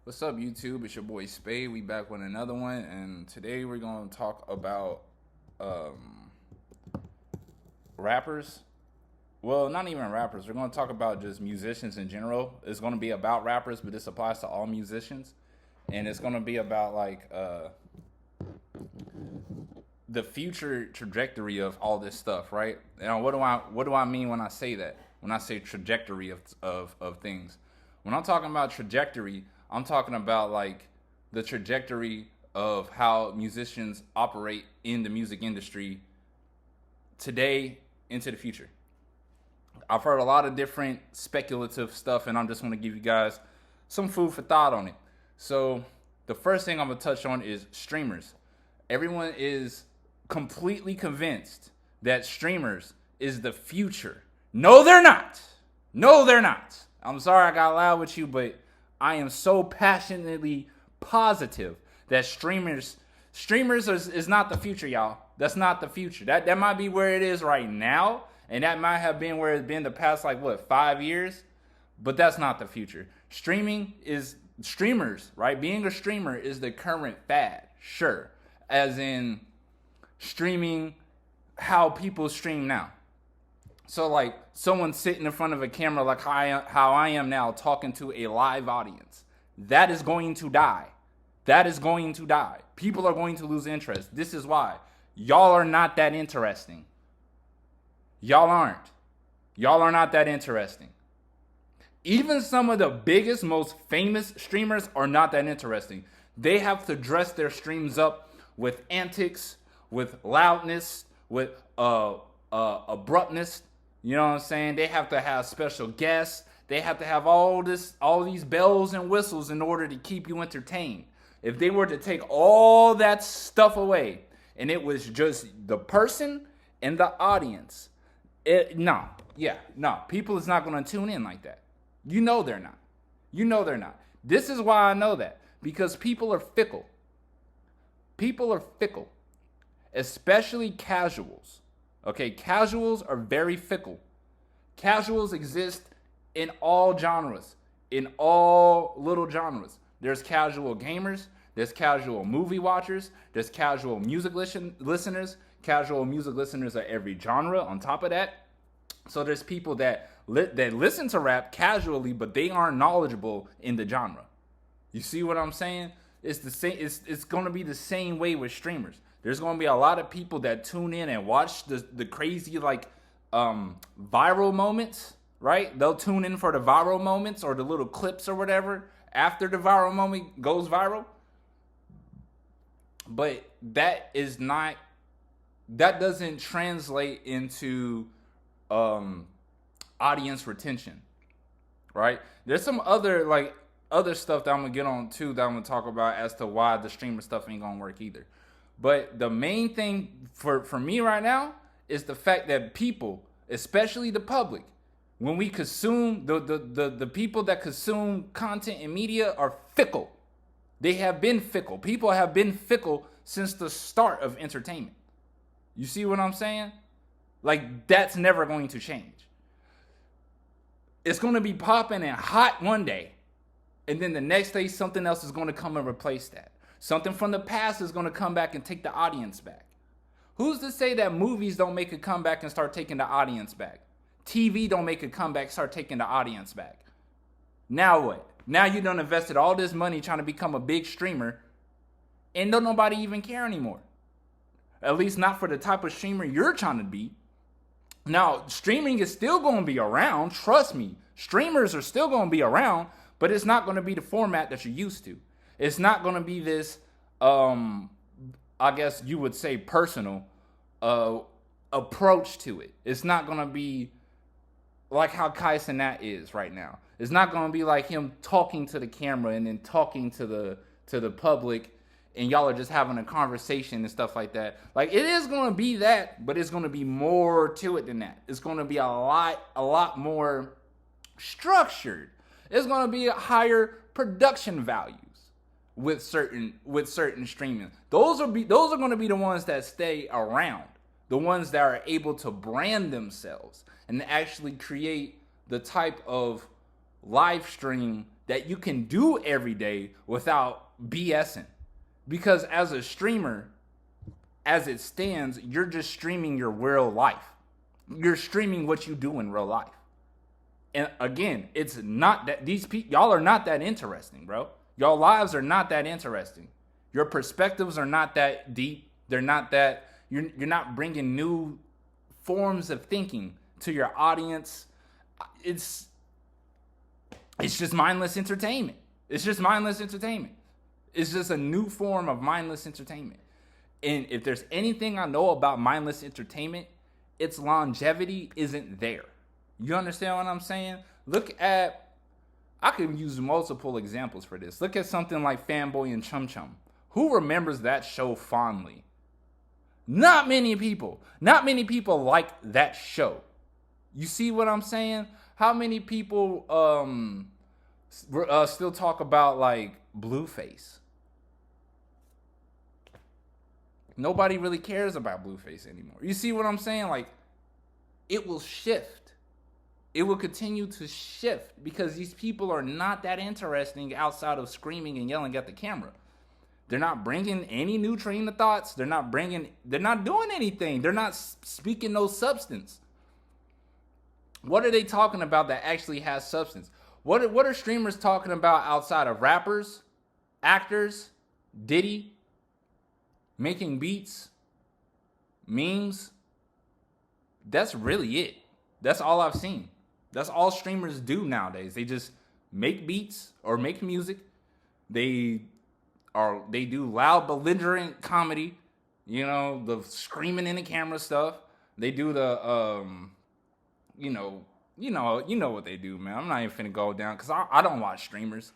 What's up, YouTube? It's your boy Sp-aide. We back with another one, and today we're gonna talk about rappers. Well, not even rappers. We're gonna talk about just musicians in general. It's gonna be about rappers, but this applies to all musicians, and it's gonna be about the future trajectory of all this stuff, right? And what do I mean when I say that? When I say trajectory of things, when I'm talking about trajectory, I'm talking about like the trajectory of how musicians operate in the music industry today into the future. I've heard a lot of different speculative stuff, and I'm just going to give you guys some food for thought on it. So the first thing I'm going to touch on is streamers. Everyone is completely convinced that streamers is the future. No, they're not. No, they're not. I'm sorry I got loud with you, but I am so passionately positive that streamers is not the future, y'all. That's not the future. That might be where it is right now, and that might have been where it's been the past 5 years, but that's not the future. Streamers, right? Being a streamer is the current fad, sure. As in streaming how people stream now. So like someone sitting in front of a camera like how I am now talking to a live audience. That is going to die. That is going to die. People are going to lose interest. This is why. Y'all are not that interesting. Y'all aren't. Y'all are not that interesting. Even some of the biggest, most famous streamers are not that interesting. They have to dress their streams up with antics, with loudness, with abruptness. You know what I'm saying? They have to have special guests. They have to have all these bells and whistles in order to keep you entertained. If they were to take all that stuff away and it was just the person and the audience, people is not going to tune in like that. You know they're not. You know they're not. This is why I know that. Because people are fickle. People are fickle. Especially casuals. Okay, casuals are very fickle. Casuals exist in all genres, in all little genres. There's casual gamers, there's casual movie watchers, there's casual music listeners. Casual music listeners are every genre on top of that. So there's people that listen to rap casually, but they aren't knowledgeable in the genre. You see what I'm saying? It's the same. It's going to be the same way with streamers. There's going to be a lot of people that tune in and watch the crazy viral moments, right? They'll tune in for the viral moments or the little clips or whatever after the viral moment goes viral. But that doesn't translate into audience retention, right? There's some other stuff that I'm gonna get on too that I'm gonna talk about as to why the streamer stuff ain't gonna work either. But the main thing for me right now is the fact that people, especially the public, when we consume the people that consume content and media are fickle. They have been fickle. People have been fickle since the start of entertainment. You see what I'm saying? Like, that's never going to change. It's going to be popping and hot one day, and then the next day something else is going to come and replace that. Something from the past is going to come back and take the audience back. Who's to say that movies don't make a comeback and start taking the audience back? TV don't make a comeback, start taking the audience back. Now what? Now you done invested all this money trying to become a big streamer, and don't nobody even care anymore. At least not for the type of streamer you're trying to be. Now, streaming is still going to be around. Trust me. Streamers are still going to be around, but it's not going to be the format that you're used to. It's not going to be this, I guess you would say, personal approach to it. It's not going to be like how Kai Cenat is right now. It's not going to be like him talking to the camera and then talking to the public, and y'all are just having a conversation and stuff like that. Like, it is going to be that, but it's going to be more to it than that. It's going to be a lot more structured. It's going to be a higher production values with certain streaming. Those are going to be the ones that stay around. The ones that are able to brand themselves and actually create the type of live stream that you can do every day without BSing. Because as a streamer, as it stands, you're just streaming your real life. You're streaming what you do in real life. And again, it's not that these people, y'all are not that interesting, bro. Y'all lives are not that interesting. Your perspectives are not that deep. They're not that, you're not bringing new forms of thinking to your audience. It's just mindless entertainment. It's just mindless entertainment. It's just a new form of mindless entertainment. And if there's anything I know about mindless entertainment, its longevity isn't there. You understand what I'm saying? I can use multiple examples for this. Look at something like Fanboy and Chum Chum. Who remembers that show fondly? Not many people. Not many people like that show. You see what I'm saying? How many people still talk about like Blueface? Nobody really cares about Blueface anymore. You see what I'm saying? Like, it will shift. It will continue to shift because these people are not that interesting outside of screaming and yelling at the camera. They're not bringing any new train of thoughts. They're not doing anything. They're not speaking no substance. What are they talking about that actually has substance? What are streamers talking about outside of rappers, actors, Diddy, making beats, memes? That's really it. That's all I've seen. That's all streamers do nowadays. They just make beats or make music. They do loud, belligerent comedy. You know, the screaming in the camera stuff. They do the you know what they do, man. I'm not even finna go down because I don't watch streamers.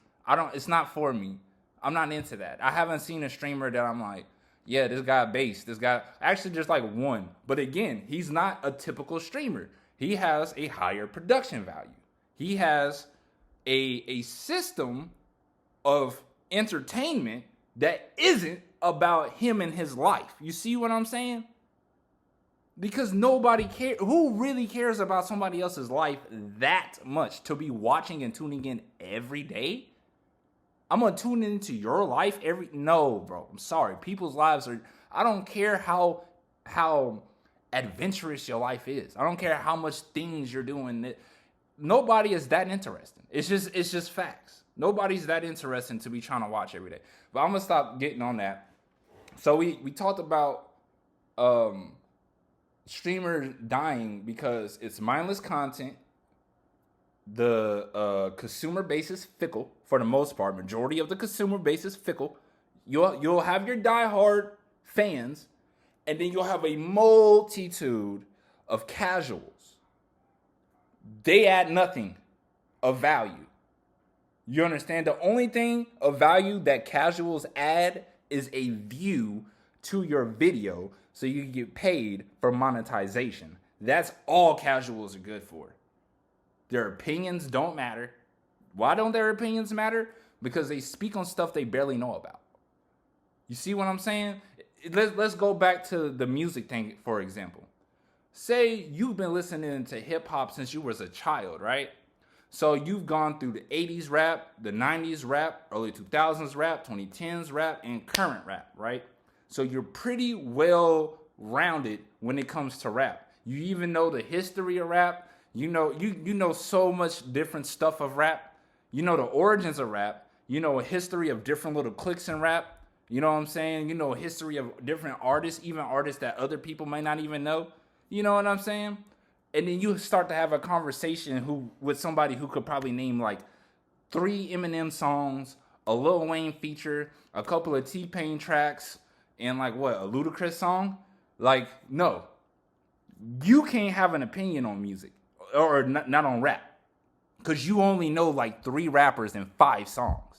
It's not for me. I'm not into that. I haven't seen a streamer that I'm like, yeah, this guy bass. This guy, actually just like one. But again, he's not a typical streamer. He has a higher production value. He has a system of entertainment that isn't about him and his life. You see what I'm saying? Because nobody cares. Who really cares about somebody else's life that much to be watching and tuning in every day? I'm going to tune into your life no, bro. I'm sorry. People's lives I don't care how adventurous your life is. I don't care how much things you're doing. Nobody is that interesting. It's just facts. Nobody's that interesting to be trying to watch every day. But I'm going to stop getting on that. So we talked about streamers dying because it's mindless content. The consumer base is fickle for the most part. Majority of the consumer base is fickle. You'll have your diehard fans, and then you'll have a multitude of casuals. They add nothing of value. You understand? The only thing of value that casuals add is a view to your video so you can get paid for monetization. That's all casuals are good for. Their opinions don't matter. Why don't their opinions matter? Because they speak on stuff they barely know about. You see what I'm saying? Let's go back to the music thing, for example. Say you've been listening to hip hop since you was a child, right? So you've gone through the 80s rap, the 90s rap, early 2000s rap, 2010s rap, and current rap, right? So you're pretty well rounded when it comes to rap. You even know the history of rap. You know so much different stuff of rap. You know the origins of rap. You know a history of different little cliques in rap. You know what I'm saying? You know a history of different artists, even artists that other people might not even know. You know what I'm saying? And then you start to have a conversation with somebody who could probably name like 3 Eminem songs, a Lil Wayne feature, a couple of T-Pain tracks, and like what, a Ludacris song? Like, no. You can't have an opinion on music. Or not on rap, because you only know like 3 rappers and 5 songs.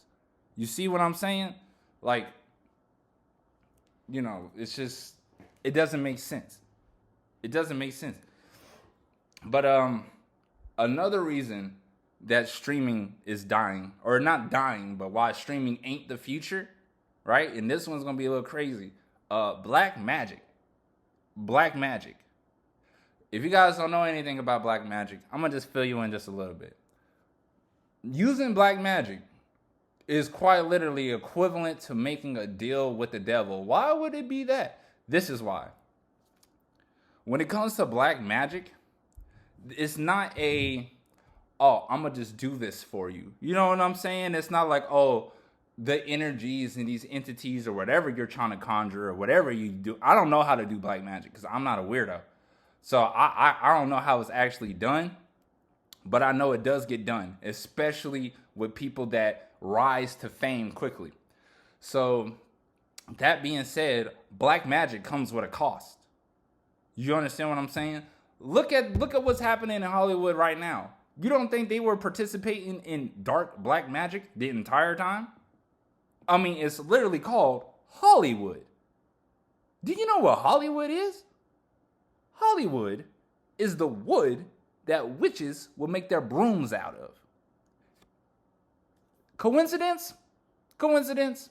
You see what I'm saying? Like, it's just, it doesn't make sense. It doesn't make sense. But another reason that streaming is dying, or not dying, but why streaming ain't the future, right? And this one's gonna be a little crazy. Black magic. If you guys don't know anything about black magic, I'm going to just fill you in just a little bit. Using black magic is quite literally equivalent to making a deal with the devil. Why would it be that? This is why. When it comes to black magic, it's not oh, I'm gonna just do this for you. You know what I'm saying? It's not like, oh, the energies and these entities or whatever you're trying to conjure or whatever you do. I don't know how to do black magic because I'm not a weirdo. So I don't know how it's actually done, but I know it does get done, especially with people that rise to fame quickly. So that being said, black magic comes with a cost. You understand what I'm saying? Look at what's happening in Hollywood right now. You don't think they were participating in dark black magic the entire time? I mean, it's literally called Hollywood. Do you know what Hollywood is? Hollywood is the wood that witches will make their brooms out of. Coincidence? Coincidence?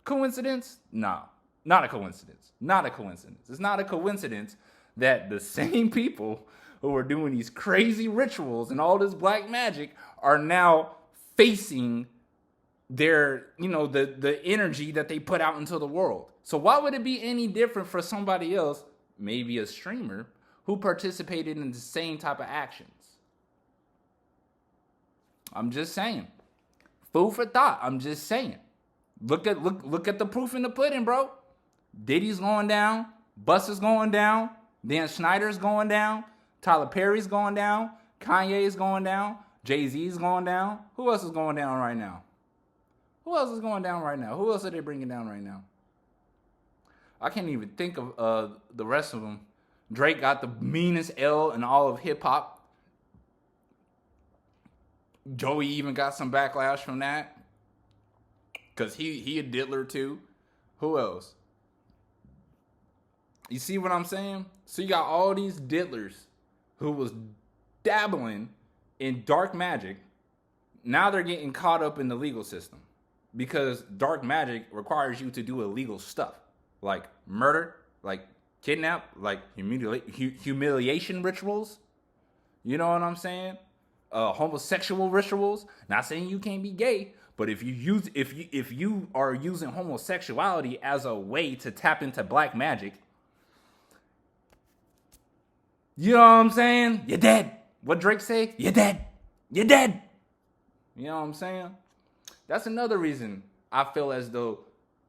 Coincidence? No, not a coincidence. Not a coincidence. It's not a coincidence that the same people who are doing these crazy rituals and all this black magic are now facing their, the energy that they put out into the world. So why would it be any different for somebody else, maybe a streamer, who participated in the same type of actions? I'm just saying. Food for thought. I'm just saying. Look at the proof in the pudding, bro. Diddy's going down. Busta's going down. Dan Schneider's going down. Tyler Perry's going down. Kanye's going down. Jay-Z's going down. Who else is going down right now? Who else is going down right now? Who else are they bringing down right now? I can't even think of the rest of them. Drake got the meanest L in all of hip-hop. Joey even got some backlash from that. Because he a diddler too. Who else? You see what I'm saying? So you got all these diddlers who was dabbling in dark magic. Now they're getting caught up in the legal system. Because dark magic requires you to do illegal stuff. Like murder, like kidnap, like humiliation rituals. You know what I'm saying? Homosexual rituals. Not saying you can't be gay, but if you are using homosexuality as a way to tap into black magic, you know what I'm saying? You're dead. What Drake say? You're dead. You're dead. You know what I'm saying? That's another reason I feel as though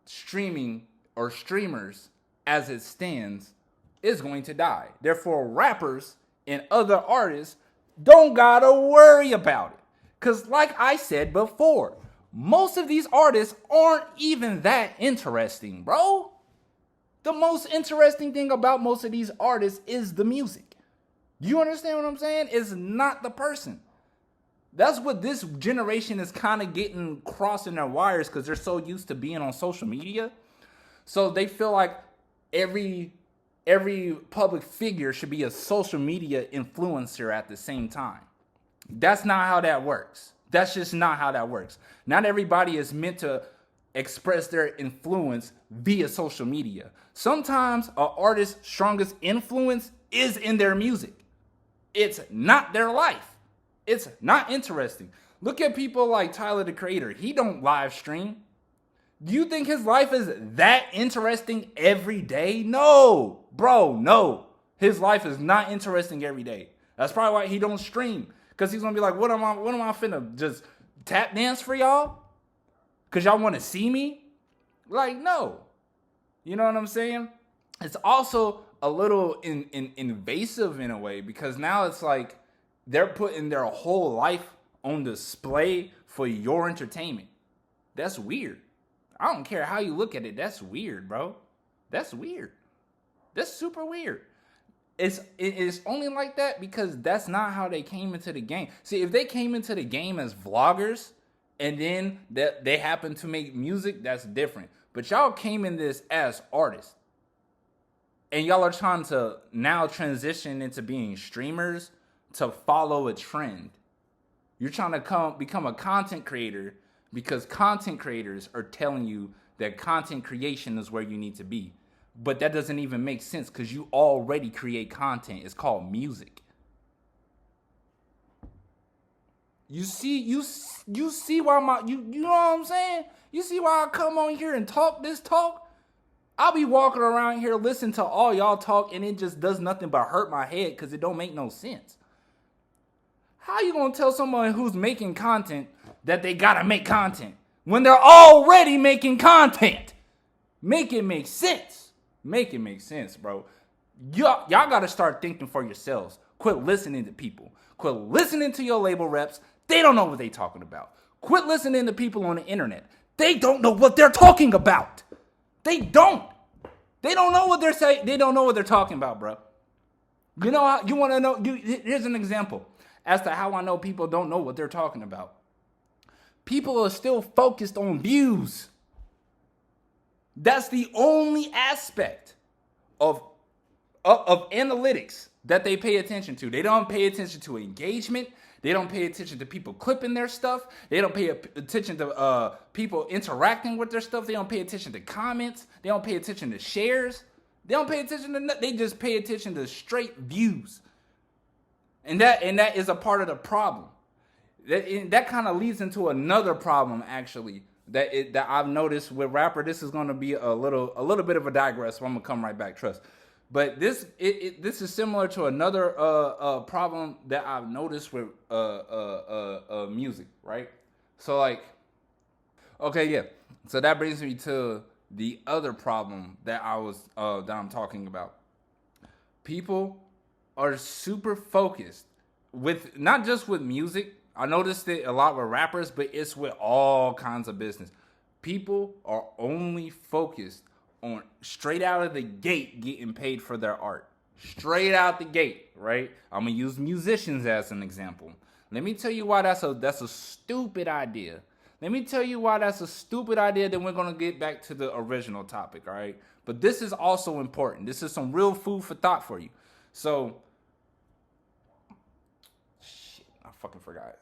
streaming or streamers, as it stands, is going to die. Therefore, rappers and other artists don't gotta worry about it. Because like I said before, most of these artists aren't even that interesting, bro. The most interesting thing about most of these artists is the music. You understand what I'm saying? It's not the person. That's what this generation is kind of getting crossing their wires because they're so used to being on social media. So they feel like every public figure should be a social media influencer at the same time. That's not how that works. That's just not how that works. Not everybody is meant to express their influence via social media. Sometimes an artist's strongest influence is in their music. It's not their life. It's not interesting. Look at people like Tyler, the Creator. He don't live stream. Do you think his life is that interesting every day? No, bro, no. His life is not interesting every day. That's probably why he don't stream. Because he's going to be like, what am I finna just tap dance for y'all? Because y'all want to see me? Like, no. You know what I'm saying? It's also a little invasive in a way because now it's like they're putting their whole life on display for your entertainment. That's weird. I don't care how you look at it. That's weird, bro. That's weird. That's super weird. It's only like that because that's not how they came into the game. See, if they came into the game as vloggers and then they happen to make music, that's different. But y'all came in this as artists. And y'all are trying to now transition into being streamers to follow a trend. You're trying to become a content creator because content creators are telling you that content creation is where you need to be. But that doesn't even make sense because you already create content. It's called music. You see why you know what I'm saying? You see why I come on here and talk this talk? I'll be walking around here listening to all y'all talk and it just does nothing but hurt my head because it don't make no sense. How you gonna tell someone who's making content that they gotta make content when they're already making content? Make it make sense. Make it make sense, bro. Y'all gotta start thinking for yourselves. Quit listening to people. Quit listening to your label reps. They don't know what they talking about. Quit listening to people on the internet. They don't know what they're talking about. They don't. They don't know what they're saying. They don't know what they're talking about, bro. You know how you want to know? Here's an example as to how I know people don't know what they're talking about. People are still focused on views. That's the only aspect of analytics that they pay attention to. They don't pay attention to engagement. They don't pay attention to people clipping their stuff. They don't pay attention to people interacting with their stuff. They don't pay attention to comments. They don't pay attention to shares. They don't pay attention to nothing. They just pay attention to straight views. And that is a part of the problem. That kind of leads into another problem, actually, that I've noticed with rapper. This is going to be a little bit of a digress, so I'm going to come right back, trust. But this is similar to another problem that I've noticed with music, right? So like, okay, yeah. So that brings me to the other problem that I'm talking about. People are super focused with not just with music. I noticed it a lot with rappers, but it's with all kinds of business. People are only focused on straight out of the gate getting paid for their art. Straight out the gate, right? I'm gonna use musicians as an example. Let me tell you why that's a stupid idea. Let me tell you why that's a stupid idea. Then we're gonna get back to the original topic, all right? But this is also important. This is some real food for thought for you. So, shit, I fucking forgot.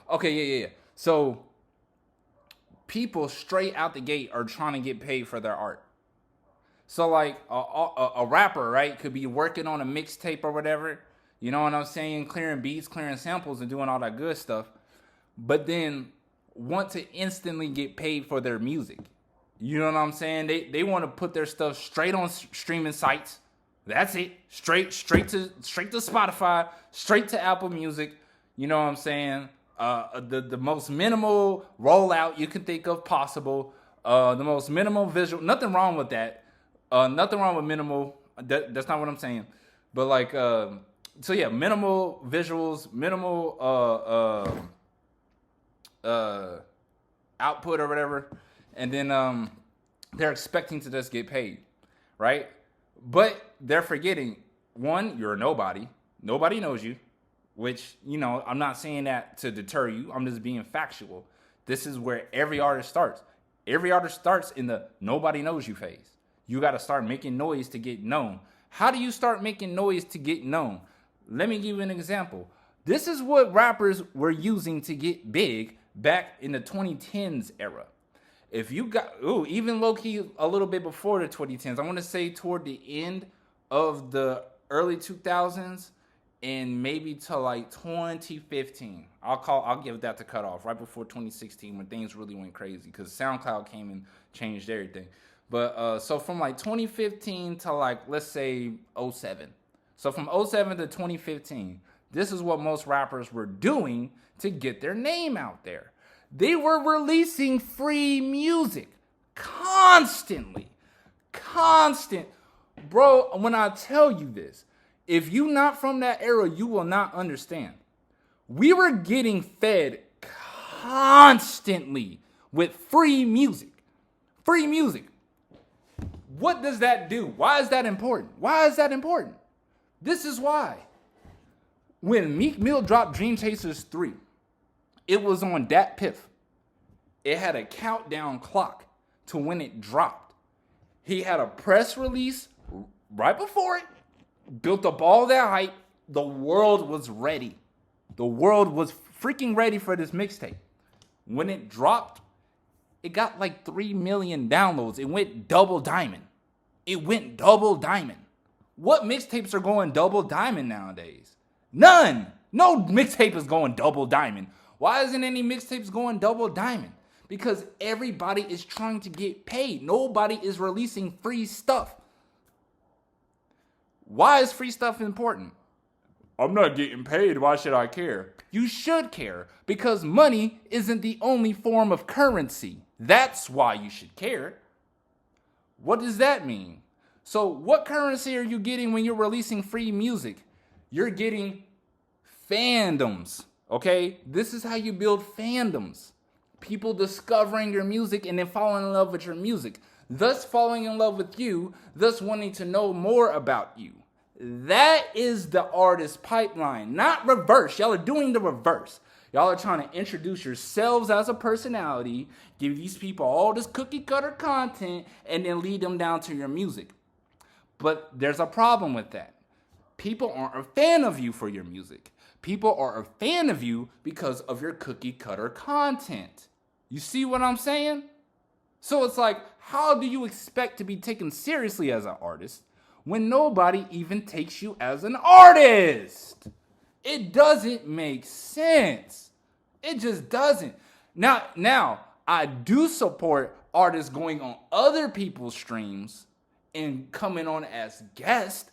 Okay, yeah. So, people straight out the gate are trying to get paid for their art. So like a rapper, right, could be working on a mixtape or whatever, you know what I'm saying, clearing beats, clearing samples and doing all that good stuff, but then want to instantly get paid for their music. You know what I'm saying? They want to put their stuff straight on streaming sites. That's it. Straight to Spotify, straight to Apple Music. You know what I'm saying? The most minimal rollout you can think of possible. The most minimal visual. Nothing wrong with that. Nothing wrong with minimal. That's not what I'm saying. But like, so yeah, minimal visuals, minimal output or whatever, and then they're expecting to just get paid, right? But they're forgetting, one, you're a nobody. Nobody knows you. Which, you know, I'm not saying that to deter you. I'm just being factual. This is where every artist starts. Every artist starts in the nobody knows you phase. You got to start making noise to get known. How do you start making noise to get known? Let me give you an example. This is what rappers were using to get big back in the 2010s era. If you got, even low-key a little bit before the 2010s, I want to say toward the end of the early 2000s, and maybe to like 2015. I'll give that the cutoff right before 2016 when things really went crazy because SoundCloud came and changed everything. But so from like 2015 to like, let's say 07. So from 07 to 2015, this is what most rappers were doing to get their name out there. They were releasing free music constantly. Bro, when I tell you this, if you not from that era, you will not understand. We were getting fed constantly with free music. Free music. What does that do? Why is that important? This is why. When Meek Mill dropped Dream Chasers 3, it was on Dat Piff. It had a countdown clock to when it dropped. He had a press release right before it. Built up all that hype. The world was ready. The world was freaking ready for this mixtape. When it dropped, it got like 3 million downloads. It went double diamond. What mixtapes are going double diamond nowadays? None. No mixtape is going double diamond. Why isn't any mixtapes going double diamond? Because everybody is trying to get paid. Nobody is releasing free stuff. Why is free stuff important? I'm not getting paid. Why should I care? You should care because money isn't the only form of currency. That's why you should care. What does that mean? So what currency are you getting when you're releasing free music? You're getting fandoms, okay? This is how you build fandoms. People discovering your music and then falling in love with your music, thus falling in love with you, thus wanting to know more about you. That is the artist pipeline, not reverse. Y'all are doing the reverse. Y'all are trying to introduce yourselves as a personality, give these people all this cookie cutter content, and then lead them down to your music. But there's a problem with that. People aren't a fan of you for your music. People are a fan of you because of your cookie cutter content. You see what I'm saying? So it's like, how do you expect to be taken seriously as an artist when nobody even takes you as an artist? It doesn't make sense. It just doesn't. Now, I do support artists going on other people's streams and coming on as guests.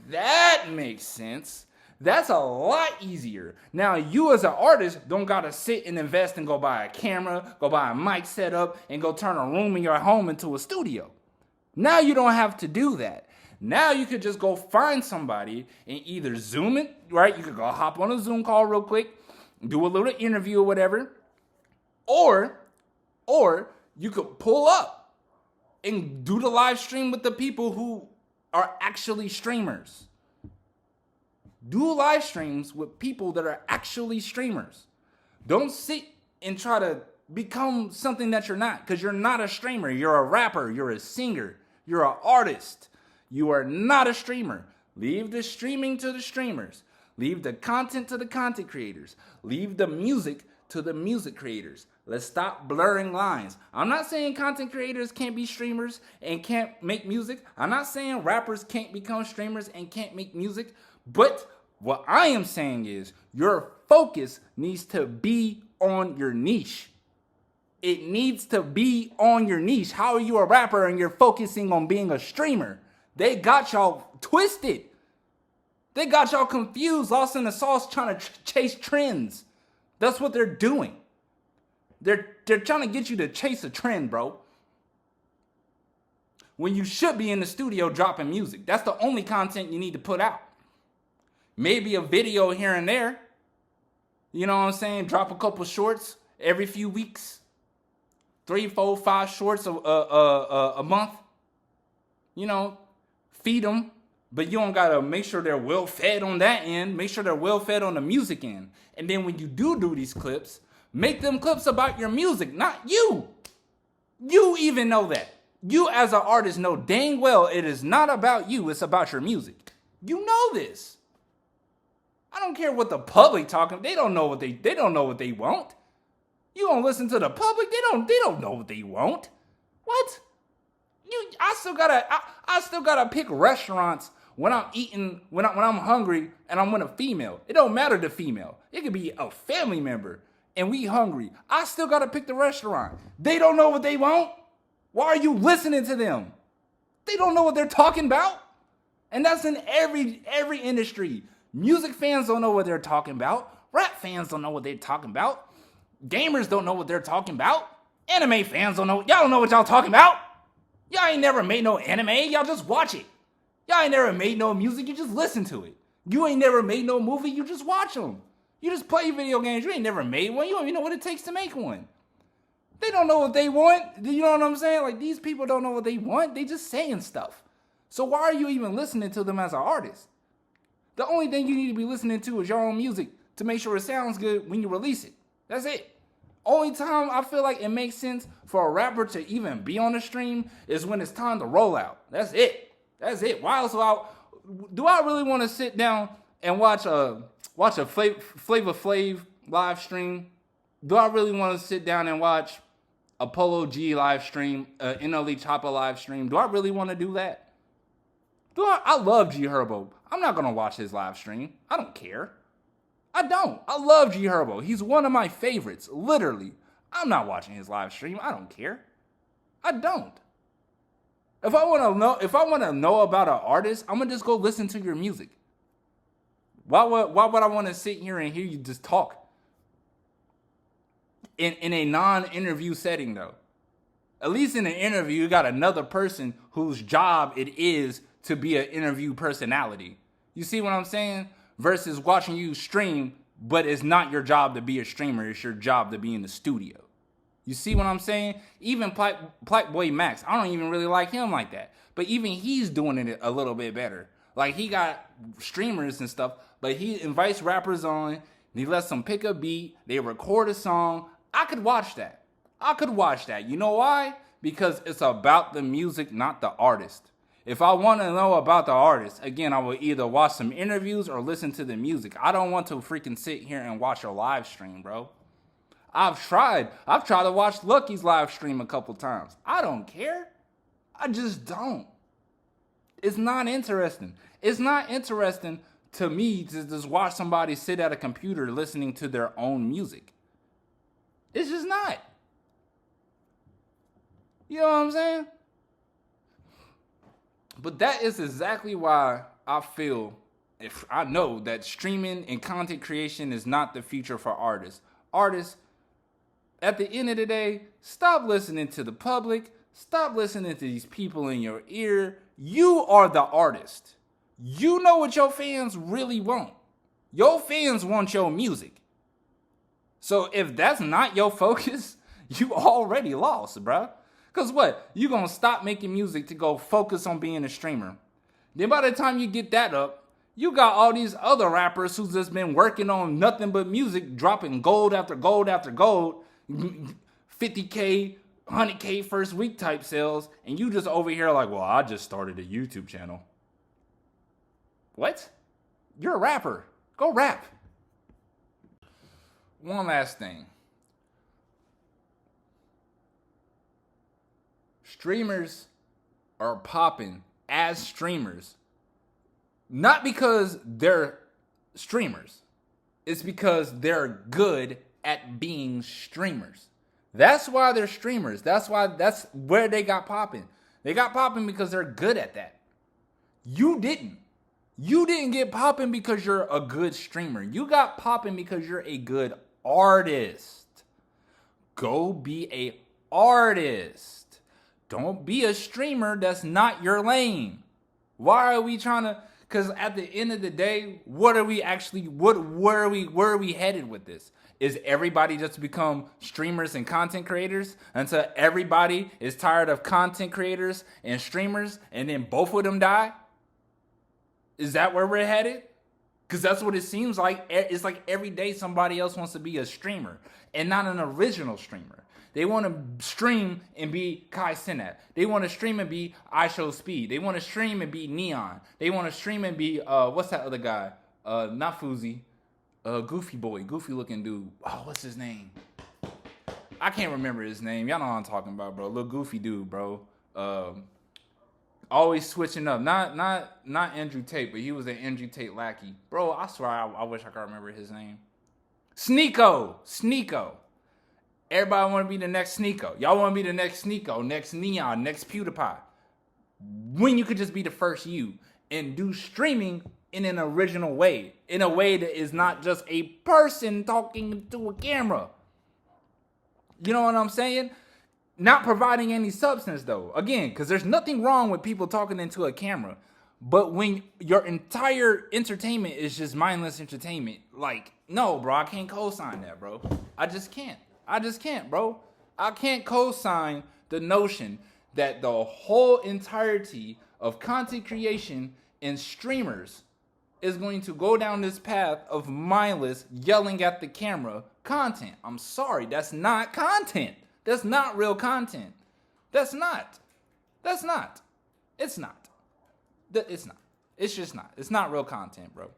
That makes sense. That's a lot easier. Now, you as an artist don't got to sit and invest and go buy a camera, go buy a mic setup, and go turn a room in your home into a studio. Now you don't have to do that. Now you could just go find somebody and either Zoom it, right? You could go hop on a Zoom call real quick, do a little interview or whatever, or you could pull up and do the live stream with the people who are actually streamers. Do live streams with people that are actually streamers. Don't sit and try to become something that you're not, because you're not a streamer. You're a rapper. You're a singer. You're an artist. You are not a streamer. Leave the streaming to the streamers. Leave the content to the content creators. Leave the music to the music creators. Let's stop blurring lines. I'm not saying content creators can't be streamers and can't make music. I'm not saying rappers can't become streamers and can't make music. But what I am saying is your focus needs to be on your niche. It needs to be on your niche. How are you a rapper and you're focusing on being a streamer? They got y'all twisted. They got y'all confused, lost in the sauce, trying to chase trends. That's what they're doing. They're trying to get you to chase a trend, bro. When you should be in the studio dropping music. That's the only content you need to put out. Maybe a video here and there. You know what I'm saying? Drop a couple shorts every few weeks. 3, 4, 5 shorts a month. You know, feed them. But you don't got to make sure they're well fed on that end. Make sure they're well fed on the music end. And then when you do these clips, make them clips about your music, not you. You even know that. You as an artist know dang well it is not about you. It's about your music. You know this. I don't care what the public talking. They don't know what they don't know what they want. You gonna listen to the public? They don't know what they want. What? I still gotta pick restaurants when I'm eating, when I'm hungry and I'm with a female. It don't matter the female. It could be a family member and we hungry. I still gotta pick the restaurant. They don't know what they want. Why are you listening to them? They don't know what they're talking about. And that's in every industry. Music fans don't know what they're talking about. Rap fans don't know what they're talking about. Gamers don't know what they're talking about. Anime fans don't know. Y'all don't know what y'all talking about. Y'all ain't never made no anime. Y'all just watch it. Y'all ain't never made no music. You just listen to it. You ain't never made no movie. You just watch them. You just play video games. You ain't never made one. You don't even know what it takes to make one. They don't know what they want. You know what I'm saying? Like, these people don't know what they want. They just saying stuff. So why are you even listening to them as an artist? The only thing you need to be listening to is your own music to make sure it sounds good when you release it. That's it. Only time I feel like it makes sense for a rapper to even be on the stream is when it's time to roll out. That's it. That's it. Why else do I really want to sit down and watch a Flavor Flav live stream? Do I really want to sit down and watch a Polo G live stream, NLE Choppa live stream? Do I really want to do that? I love G Herbo. I'm not gonna watch his live stream. I don't care. I don't. I love G Herbo. He's one of my favorites, literally. I'm not watching his live stream. I don't care. I don't. If I want to know about an artist, I'm gonna just go listen to your music. Why would I want to sit here and hear you just talk? In a non-interview setting, though. At least in an interview, you got another person whose job it is to be an interview personality. You see what I'm saying? Versus watching you stream, but it's not your job to be a streamer. It's your job to be in the studio. You see what I'm saying? Even Black Boy Max, I don't even really like him like that. But even he's doing it a little bit better. Like, he got streamers and stuff, but he invites rappers on. He lets them pick a beat. They record a song. I could watch that. You know why? Because it's about the music, not the artist. If I want to know about the artist, again, I will either watch some interviews or listen to the music. I don't want to freaking sit here and watch a live stream, bro. I've tried to watch Lucky's live stream a couple times. I don't care. I just don't. It's not interesting. It's not interesting to me to just watch somebody sit at a computer listening to their own music. It's just not. You know what I'm saying? But that is exactly why I feel, if I know that streaming and content creation is not the future for artists. Artists, at the end of the day, stop listening to the public. Stop listening to these people in your ear. You are the artist. You know what your fans really want. Your fans want your music. So if that's not your focus, you already lost, bro. Because what? You going to stop making music to go focus on being a streamer. Then by the time you get that up, you got all these other rappers who's just been working on nothing but music, dropping gold after gold after gold, 50K, 100K first week type sales, and you just over here like, well, I just started a YouTube channel. What? You're a rapper. Go rap. One last thing. Streamers are popping as streamers, not because they're streamers. It's because they're good at being streamers. That's why they're streamers. That's where they got popping. They got popping because they're good at that. You didn't. You didn't get popping because you're a good streamer. You got popping because you're a good artist. Go be a artist. Don't be a streamer. That's not your lane. Why are we trying to? Because at the end of the day, where are we headed with this? Is everybody just become streamers and content creators until everybody is tired of content creators and streamers, and then both of them die? Is that where we're headed? Because that's what it seems like. It's like every day somebody else wants to be a streamer and not an original streamer. They want to stream and be Kai Cenat. They want to stream and be Sp-aide. They want to stream and be Neon. They want to stream and be, what's that other guy? Not Fuzi. Goofy boy. Goofy looking dude. Oh, what's his name? I can't remember his name. Y'all know what I'm talking about, bro. Little goofy dude, bro. Always switching up. Not Andrew Tate, but he was an Andrew Tate lackey. Bro, I swear I wish I could remember his name. Sneeko. Everybody want to be the next Sneeko. Y'all want to be the next Sneeko, next Neon, next PewDiePie. When you could just be the first you and do streaming in an original way. In a way that is not just a person talking to a camera. You know what I'm saying? Not providing any substance, though. Again, because there's nothing wrong with people talking into a camera. But when your entire entertainment is just mindless entertainment, like, no, bro, I can't co-sign that, bro. I just can't, bro. I can't co-sign the notion that the whole entirety of content creation and streamers is going to go down this path of mindless yelling at the camera content. I'm sorry, that's not content. That's not real content. It's not. It's just not. It's not real content, bro.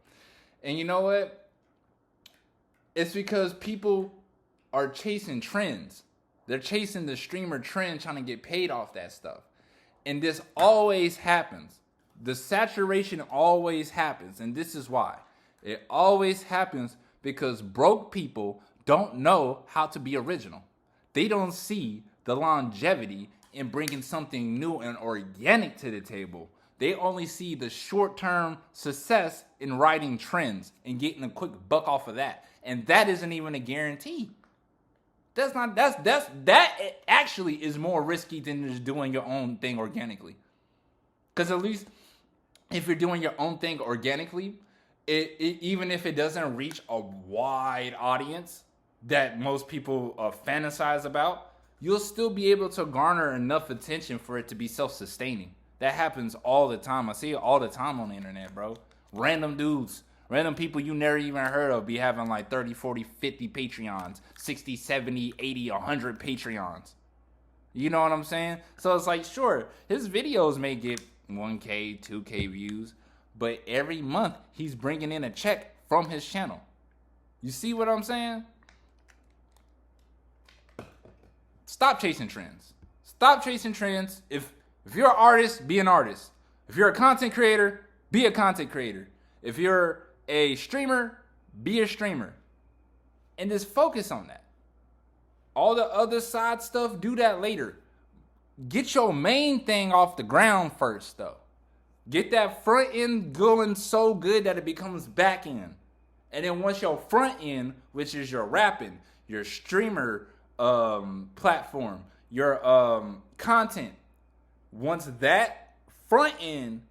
And you know what? It's because people are chasing trends. They're chasing the streamer trend, trying to get paid off that stuff. And this always happens. The saturation always happens, and this is why. It always happens because broke people don't know how to be original. They don't see the longevity in bringing something new and organic to the table. They only see the short-term success in riding trends and getting a quick buck off of that. And that isn't even a guarantee. That actually is more risky than just doing your own thing organically. Because at least if you're doing your own thing organically, even if it doesn't reach a wide audience that most people fantasize about, you'll still be able to garner enough attention for it to be self-sustaining. That happens all the time. I see it all the time on the internet, bro. Random dudes, random people you never even heard of be having like 30, 40, 50 Patreons, 60, 70, 80, 100 Patreons. You know what I'm saying? So it's like, sure, his videos may get 1K, 2K views, but every month he's bringing in a check from his channel. You see what I'm saying? Stop chasing trends. Stop chasing trends. If you're an artist, be an artist. If you're a content creator, be a content creator. If you're a streamer, be a streamer. And just focus on that. All the other side stuff, do that later. Get your main thing off the ground first, though. Get that front end going so good that it becomes back end. And then once your front end, which is your rapping, your streamer platform, your content, once that front end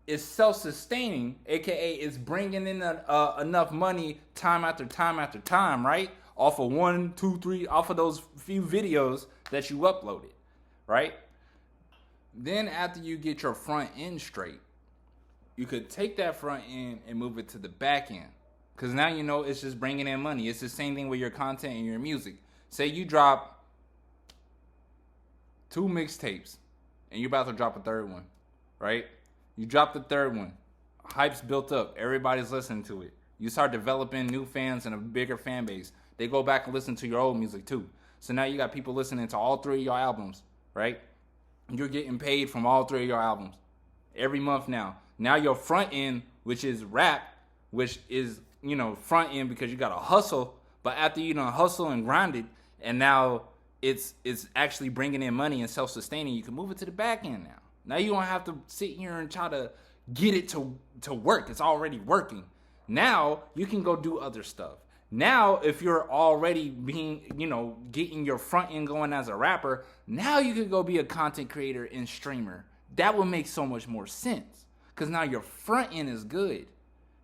is self-sustaining, aka it's bringing in enough money time after time after time, right? Off of 1, 2, 3, off of those few videos that you uploaded, right? Then after you get your front end straight, you could take that front end and move it to the back end. Because now you know it's just bringing in money. It's the same thing with your content and your music. Say you drop 2 mixtapes and you're about to drop a third one, right? You drop the third one. Hype's built up. Everybody's listening to it. You start developing new fans and a bigger fan base. They go back and listen to your old music too. So now you got people listening to all 3 of your albums, right? You're getting paid from all 3 of your albums every month now. Now your front end, which is rap, which is, you know, front end because you got to hustle. But after you done hustle and grind it, and now it's actually bringing in money and self-sustaining, you can move it to the back end now. Now you don't have to sit here and try to get it to work. It's already working. Now you can go do other stuff. Now, if you're already getting your front end going as a rapper, now you can go be a content creator and streamer. That would make so much more sense because now your front end is good.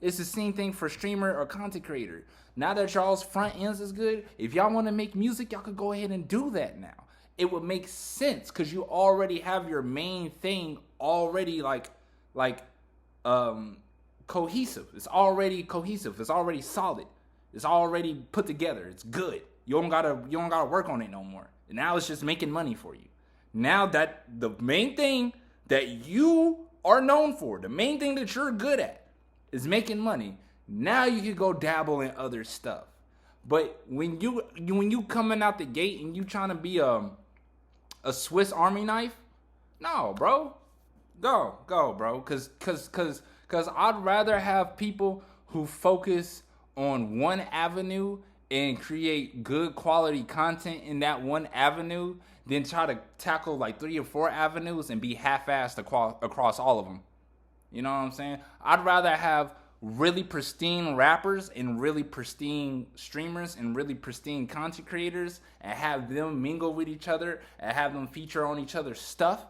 It's the same thing for streamer or content creator. Now that y'all's front ends is good, if y'all want to make music, y'all could go ahead and do that now. It would make sense because you already have your main thing already cohesive. It's already cohesive. It's already solid. It's already put together. It's good. You don't gotta work on it no more. And now it's just making money for you. Now that the main thing that you are known for, the main thing that you're good at, is making money. Now you can go dabble in other stuff. But when you coming out the gate and you trying to be a Swiss Army knife, no, bro, go, bro. Cause I'd rather have people who focus on one avenue and create good quality content in that one avenue than try to tackle like 3 or 4 avenues and be half-assed across all of them. You know what I'm saying? I'd rather have really pristine rappers and really pristine streamers and really pristine content creators and have them mingle with each other and have them feature on each other's stuff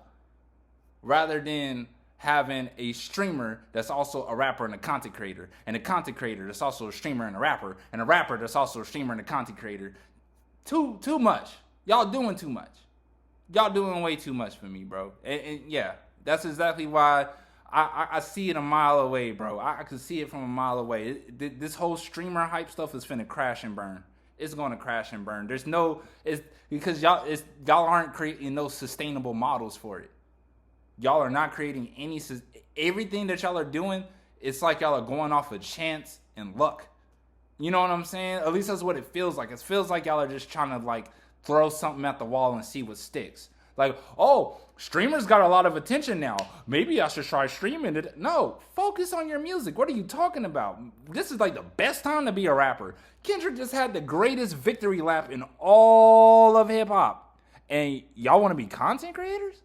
rather than having a streamer that's also a rapper and a content creator, and a content creator that's also a streamer and a rapper that's also a streamer and a content creator. Too much. Y'all doing too much. Y'all doing way too much for me, bro. And yeah, that's exactly why I see it a mile away, bro. I can see it from a mile away. This whole streamer hype stuff is finna crash and burn. It's gonna crash and burn. It's because y'all aren't creating no sustainable models for it. Y'all are not creating everything that y'all are doing. It's like y'all are going off of chance and luck. You know what I'm saying? At least that's what it feels like. It feels like y'all are just trying to like throw something at the wall and see what sticks. Like, oh, streamers got a lot of attention now. Maybe I should try streaming it. No, focus on your music. What are you talking about? This is like the best time to be a rapper. Kendrick just had the greatest victory lap in all of hip hop. And y'all want to be content creators?